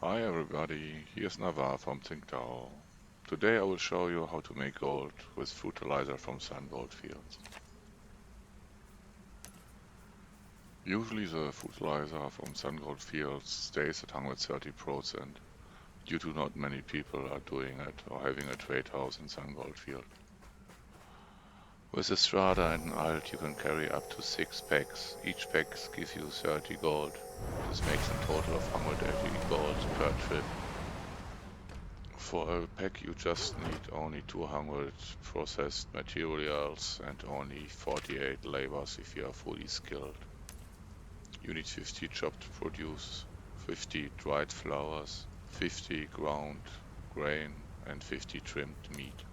Hi everybody, here's Navar from Tsingtao. Today I will show you how to make gold with fertilizer from Sungold fields. Usually the fertilizer from Sungold fields stays at 130% due to not many people are doing it or having a trade house in Sungold field. With a strata and an alt you can carry up to 6 packs. Each pack gives you 30 gold. This makes a total of 180 gold per trip. For a pack you just need only 200 processed materials and only 48 labors if you are fully skilled. You need 50 chopped produce, 50 dried flowers, 50 ground grain and 50 trimmed meat.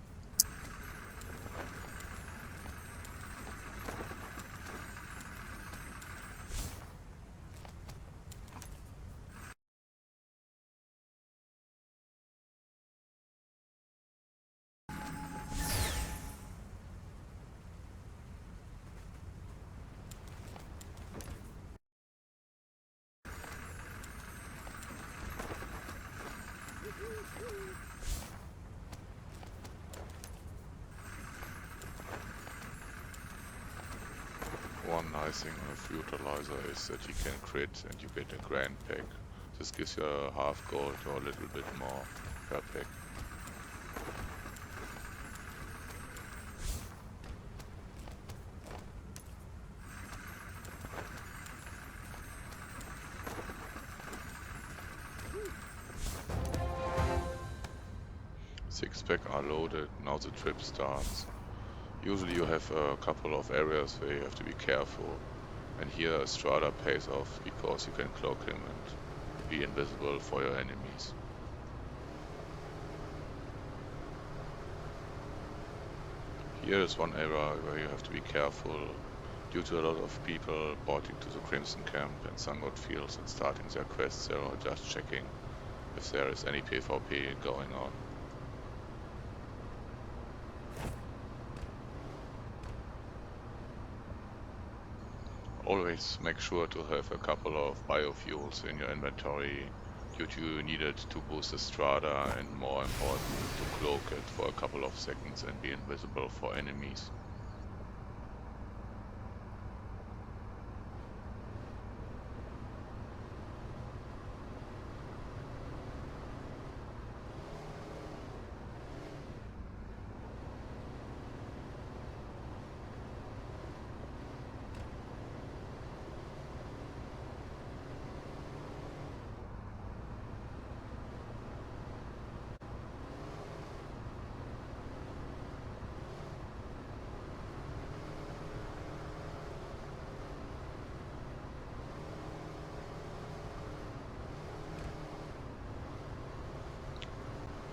One nice thing on a fertilizer is that you can crit and you get a grand pack. This gives you a half gold or a little bit more per pack. Six pack are loaded, now the trip starts. Usually you have a couple of areas where you have to be careful, and here Strada pays off because you can cloak him and be invisible for your enemies. Here is one area where you have to be careful due to a lot of people boarding to the Crimson Camp and Sungold Fields and starting their quests there or just checking if there is any PvP going on. Always make sure to have a couple of biofuels in your inventory due to you need it to boost the strata and more important to cloak it for a couple of seconds and be invisible for enemies.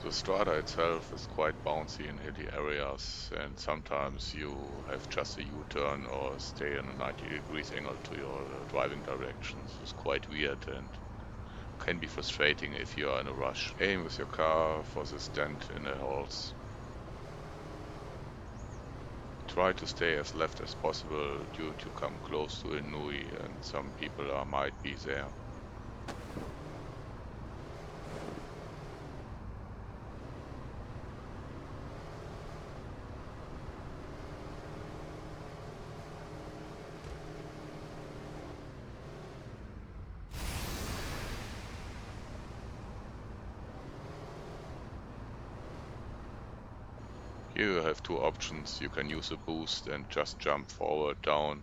The strata itself is quite bouncy in hilly areas, and sometimes you have just a U-turn or stay in a 90 degrees angle to your driving directions. It's quite weird and can be frustrating if you are in a rush. Aim with your car for the dent in the holes. Try to stay as left as possible due to come close to a Nui and some people might be there. Here you have two options. You can use a boost and just jump forward, down,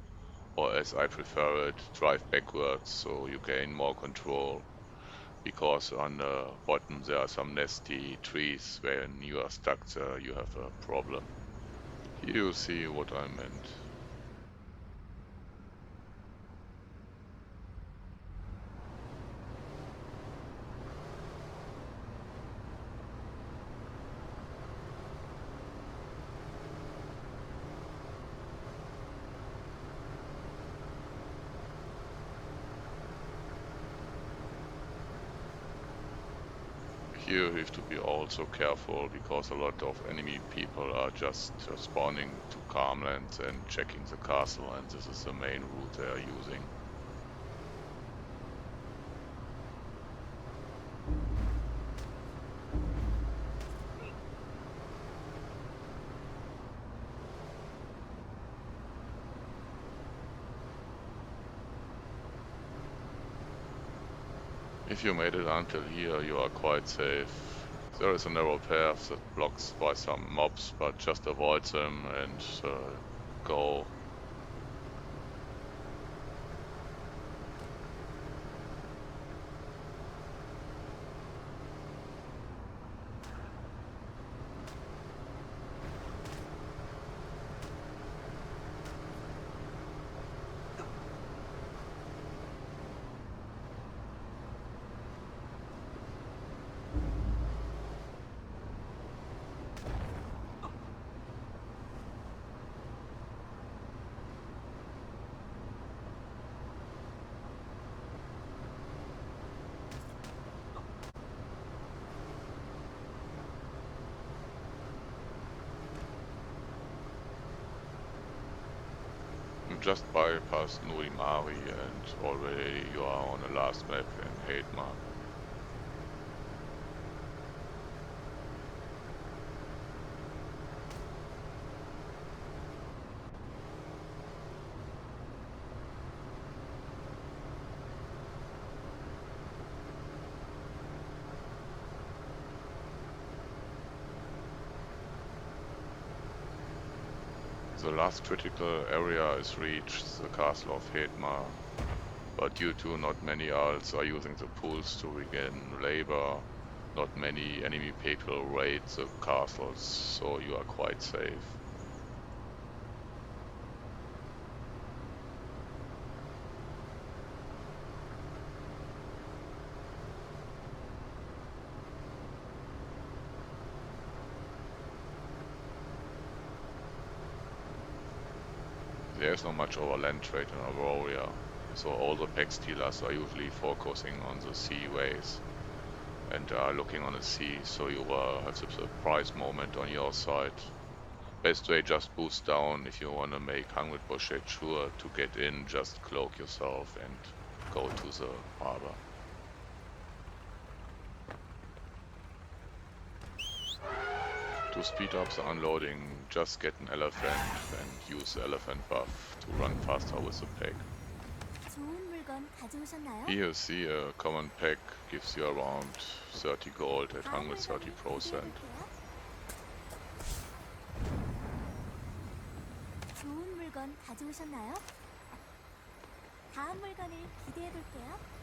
or as I prefer it, drive backwards so you gain more control. Because on the bottom there are some nasty trees. When you are stuck there you have a problem. Here you see what I meant. Here you have to be also careful because a lot of enemy people are just spawning to Calmlands and checking the castle, and this is the main route they are using. If you made it until here, you are quite safe. There is a narrow path that blocks by some mobs, but just avoid them and go. You just bypassed Nurimari and already you are on the last map in Heidmar. The last critical area is reached, the castle of Heidmar, but due to not many alts are using the pools to regain labor, not many enemy people raid the castles, so you are quite safe. There is not much overland trade in Aurora, so all the pack stealers are usually focusing on the seaways and are looking on the sea, so you have the surprise moment on your side. Best way, just boost down. If you want to make 100% sure to get in, just cloak yourself and go to the harbor. To speed up the unloading, just get an elephant and use the elephant buff to run faster with the pack. Here you see a common pack gives you around 30 gold at 130%. 좋은 물건 가져오셨나요? 다음 물건을 기대해 볼게요.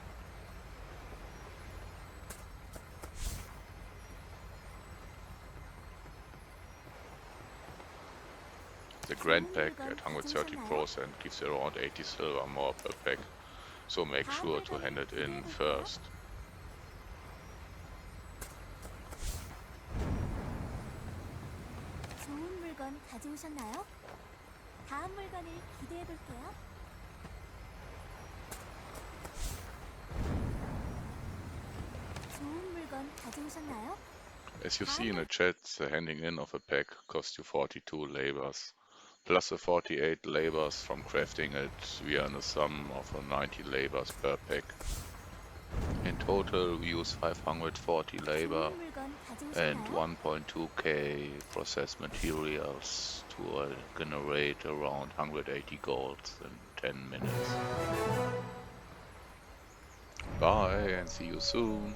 The Grand Pack at 130% gives you around 80 silver more per pack, so make sure to hand it in first. 좋은 물건 가져오셨나요? 다음 물건을 기대해 볼게요. 좋은 물건 가져오셨나요? As you see in the chat, the handing in of a pack costs you 42 labors, plus the 48 labors from crafting it. We earn a sum of 90 labors per pack. In total, we use 540 labor and 1.2k processed materials to generate around 180 gold in 10 minutes. Bye and see you soon.